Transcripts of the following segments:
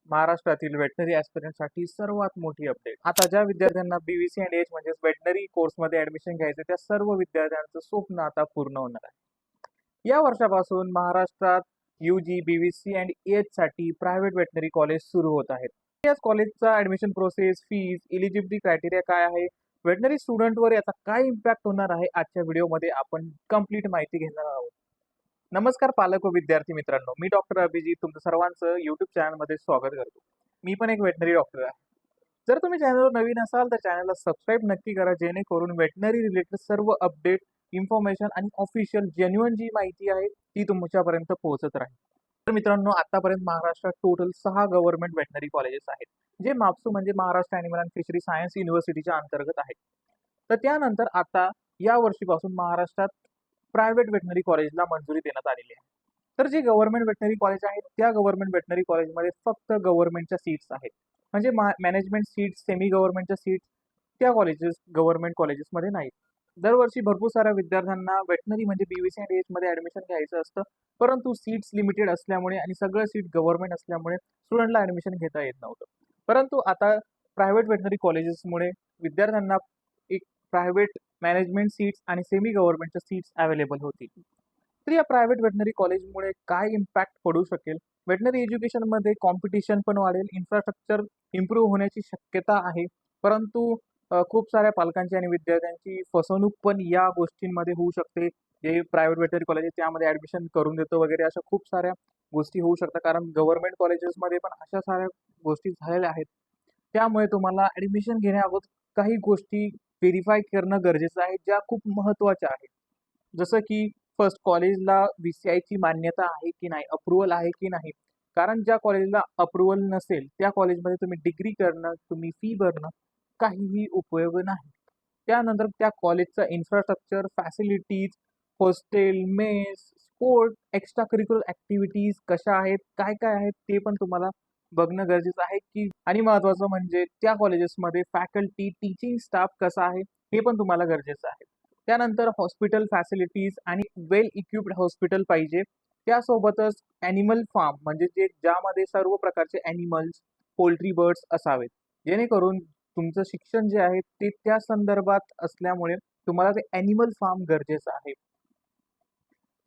महाराष्ट्रातील वेटनरी ॲस्पिरंटसाठी सर्वात मोठी अपडेट. आता ज्या विद्यार्थ्यांना BVC अँड एच म्हणजे वेटनरी कोर्समध्ये ॲडमिशन घ्यायचं त्या सर्व विद्यार्थ्यांचं स्वप्न आता पूर्ण होणार आहे. या वर्षापासून महाराष्ट्रात UG, BVC अँड एचसाठी प्रायव्हेट वेटनरी कॉलेज सुरू होत आहेत. याच कॉलेजचा admission process, fees, eligibility criteria काय आहे, वेटनरी स्टुडंटवर याचा काय इम्पॅक्ट होणार आहे, आजच्या व्हिडिओमध्ये आपण कंप्लीट माहिती घेणार आहोत. नमस्कार पालक व विद्यार्थी मित्रांनो, मी डॉक्टर अभिजित तुमचं सर्वांचं यूट्यूब चॅनलमध्ये स्वागत करतो. मी पण एक वेटनरी डॉक्टर आहे. जर तुम्ही चॅनलवर नवीन असाल तर चॅनलला सबस्क्राईब नक्की करा, जेणेकरून वेटनरी रिलेटेड सर्व अपडेट, इन्फॉर्मेशन आणि ऑफिशियल जेन्युइन जी माहिती आहे ती तुमच्यापर्यंत पोहोचत राहील. तर मित्रांनो, आतापर्यंत महाराष्ट्रात टोटल 6 गव्हर्नमेंट वेटनरी कॉलेजेस आहेत, जे मापसू म्हणजे Maharashtra animal and fishery science युनिव्हर्सिटीच्या अंतर्गत आहेत. तर त्यानंतर आता या वर्षीपासून महाराष्ट्रात प्रायव्हेट वेटनरी कॉलेजला मंजुरी देण्यात आलेली आहे. तर जे गव्हर्नमेंट वेटनरी कॉलेज आहेत त्या गव्हर्नमेंट वेटनरी कॉलेजमध्ये फक्त गव्हर्नमेंटच्या सीट्स आहेत, म्हणजे मॅनेजमेंट सीट्स, सेमी गव्हर्नमेंटच्या सीट्स त्या गव्हर्नमेंट कॉलेजेसमध्ये नाहीत. दरवर्षी भरपूर साऱ्या विद्यार्थ्यांना वेटनरी म्हणजे BVC अँड एचमध्ये ॲडमिशन घ्यायचं असतं, परंतु सीट्स लिमिटेड असल्यामुळे आणि सगळं सीट गव्हर्नमेंट असल्यामुळे स्टुडंटला ॲडमिशन घेता येत नव्हतं. परंतु आता प्रायव्हेट वेटनरी कॉलेजेसमुळे विद्यार्थ्यांना एक प्रायव्हेट मॅनेजमेंट सीट्स आणि सेमी गव्हर्नमेंटच्या सीट्स अवेलेबल होतील. तर या प्रायव्हेट वेटनरी कॉलेजमुळे काय इम्पॅक्ट पडू शकेल? वेटनरी एज्युकेशनमध्ये कॉम्पिटिशन पण वाढेल, इन्फ्रास्ट्रक्चर इम्प्रूव्ह होण्याची शक्यता आहे, परंतु खूप साऱ्या पालकांची आणि विद्यार्थ्यांची फसवणूक पण या गोष्टींमध्ये होऊ शकते. जे प्रायव्हेट वेटनरी कॉलेज आहे त्यामध्ये ॲडमिशन करून देतो वगैरे अशा खूप साऱ्या गोष्टी होऊ शकतात, कारण गव्हर्नमेंट कॉलेजेसमध्ये पण अशा साऱ्या गोष्टी झालेल्या आहेत. त्यामुळे तुम्हाला ॲडमिशन घेण्याअगोदर काही गोष्टी व्हेरीफाय करणं गरजेचं आहे, ज्या खूप महत्त्वाच्या आहेत. जसं की फर्स्ट कॉलेजला VCIची मान्यता आहे की नाही, अप्रुव्हल आहे की नाही. कारण ज्या कॉलेजला अप्रुव्हल नसेल त्या कॉलेजमध्ये तुम्ही डिग्री करणं, तुम्ही फी भरणं काहीही उपयोग नाही. त्यानंतर त्या कॉलेजचा infrastructure, facilities, hostel, mess, sport, extra curricular activities कशा आहेत, काय काय आहेत ते पण तुम्हाला बघणं गरजेचं आहे की, आणि महत्त्वाचं म्हणजे त्या कॉलेजेसमध्ये फॅकल्टी, टीचिंग स्टाफ कसा आहे हे पण तुम्हाला गरजेचं आहे. त्यानंतर हॉस्पिटल फॅसिलिटीज आणि वेल इक्विप्ड हॉस्पिटल पाहिजे. त्यासोबतच ॲनिमल फार्म म्हणजे ज्यामध्ये सर्व प्रकारचे ॲनिमल्स, पोल्ट्री, बर्ड्स असावेत, जेणेकरून तुमचं शिक्षण जे आहे ते त्या संदर्भात असल्यामुळे तुम्हाला ते ॲनिमल फार्म गरजेचं आहे.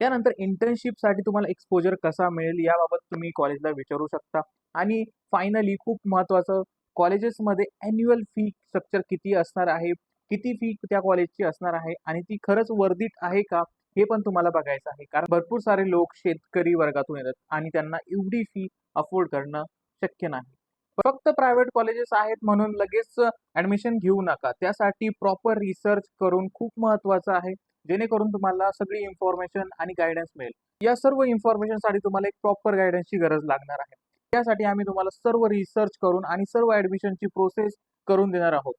त्यानंतर इंटर्नशिपसाठी तुम्हाला एक्सपोजर कसा मिळेल याबाबत तुम्ही कॉलेजला विचारू शकता. आणि फायनली खूप महत्त्वाचं, कॉलेजेसमध्ये ॲन्युअल फी स्ट्रक्चर किती असणार आहे, किती फी त्या कॉलेजची असणार आहे आणि ती खरंच वर्थ इट आहे का हे पण तुम्हाला बघायचं आहे. कारण भरपूर सारे लोक शेतकरी वर्गातून येतात आणि त्यांना एवढी फी अफोर्ड करणं शक्य नाही. फक्त प्रायव्हेट कॉलेजेस आहेत म्हणून लगेच ॲडमिशन घेऊ नका. त्यासाठी प्रॉपर रिसर्च करून खूप महत्त्वाचं आहे, जेणेकरून तुम्हाला सगळी इन्फॉर्मेशन आणि गायडन्स मिळेल. या सर्व इन्फॉर्मेशनसाठी तुम्हाला एक प्रॉपर गायडन्सची गरज लागणार आहे. त्यासाठी आम्ही तुम्हाला सर्व रिसर्च करून आणि सर्व ॲडमिशनची प्रोसेस करून देणार आहोत.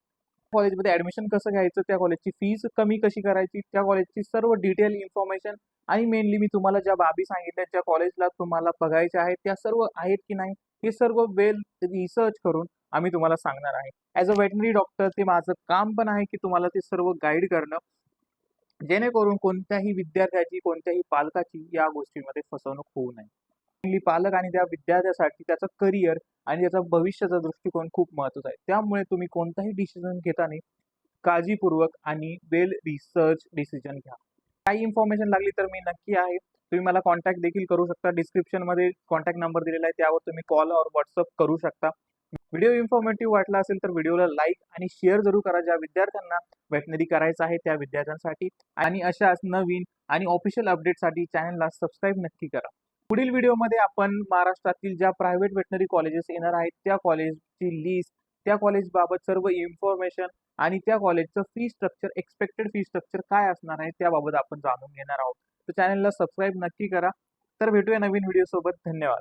कॉलेजमध्ये ॲडमिशन कसं घ्यायचं, त्या कॉलेजची फीज कमी कशी करायची, त्या कॉलेजची सर्व डिटेल इन्फॉर्मेशन आणि मेनली मी तुम्हाला ज्या बाबी सांगितल्या, ज्या कॉलेजला तुम्हाला बघायच्या आहेत त्या सर्व आहेत की नाही हे सर्व वेल रिसर्च करून आम्ही तुम्हाला सांगणार आहे. ॲज अ वेटनरी डॉक्टर ते माझं काम पण आहे की तुम्हाला ते सर्व गाईड करणं, जेणेकरून कोणत्याही विद्यार्थ्याची, कोणत्याही पालकाची या गोष्टींमध्ये फसवणूक होऊ नये. मेनली पालक आणि त्या विद्यार्थ्यासाठी त्याचं करिअर आणि त्याचा भविष्याचा दृष्टिकोन खूप महत्त्वाचा आहे. त्यामुळे तुम्ही कोणताही डिसिजन घेताना काळजीपूर्वक आणि वेल रिसर्च डिसिजन घ्या. काही इन्फॉर्मेशन लागली तर मी नक्की आहे. तुम्ही मला कॉन्टॅक्ट देखील करू शकता. डिस्क्रिप्शनमध्ये कॉन्टॅक्ट नंबर दिलेला आहे, त्यावर तुम्ही कॉल और व्हॉट्सअप करू शकता. व्हिडिओ इन्फॉर्मेटिव्ह वाटला असेल तर व्हिडिओला लाईक आणि शेअर जरूर करा, ज्या विद्यार्थ्यांना वेटनरी करायचं आहे त्या विद्यार्थ्यांसाठी. आणि अशाच नवीन आणि ऑफिशियल अपडेटसाठी चॅनलला सबस्क्राईब नक्की करा. पुढील व्हिडिओमध्ये आपण महाराष्ट्रातील ज्या प्रायव्हेट वेटनरी कॉलेजेस येणार आहेत त्या कॉलेजची लिस्ट, त्या कॉलेजबाबत सर्व इन्फॉर्मेशन आणि त्या कॉलेजचं fee structure, expected fee structure काय असणार आहे त्याबाबत आपण जाणून घेणार आहोत. तर चॅनलला सबस्क्राईब नक्की करा. तर भेटूया नवीन व्हिडिओसोबत. धन्यवाद.